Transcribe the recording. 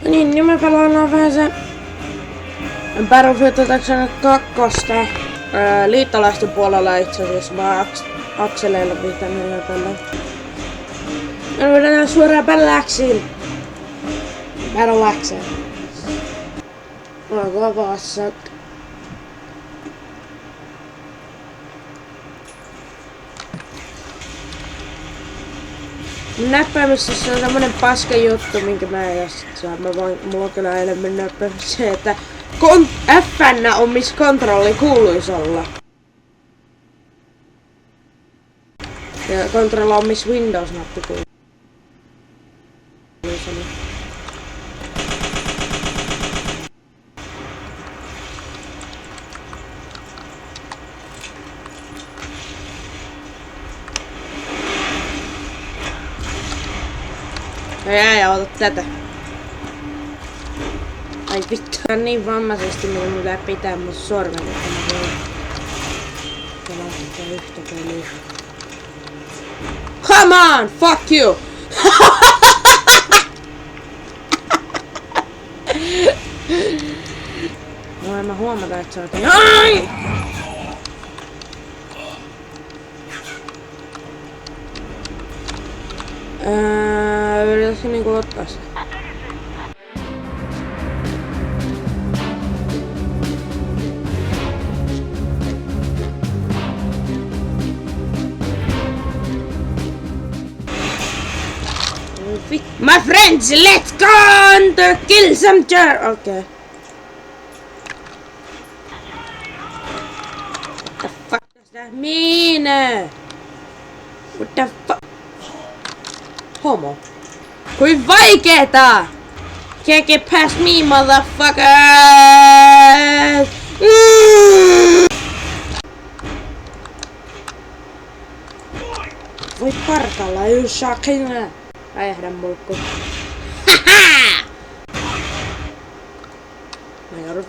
niin me pelaillaan vähän se Battlefield 2. Liittolaisten puolella itse asiassa. Mä oon Akseleilla pitänyt jo tällä. Me vedetään suoraan Battle-Axiin. Battle-Axeen. Onko vassat? Näppäimisessä on tämmönen paska juttu, minkä mä en jos saa. Mulla on kyllä enemmän näppäimissä se, että FN on missä kontrolli kuuluis olla. Ja kontrolla on missä Windows-nappi kuuluis olla. Ja ota tätä. Ai vittu, on niin vammaisesti, mitä mun pitää mun sormen, että mä voin pelata yhtä peliä. Come on! Fuck you! No en mä huomata, että sä oot... Ai! Yritätkö niinku ottaa se? My friends, let's go on to kill some jar. Okay. What the fuck does that mean? What the fuck? Homo. Kuin vaikeeta! Can't get past me, motherfuckers! Voi parkalla, you shocking! Räjähdä mulkku. Haha! Mä joudun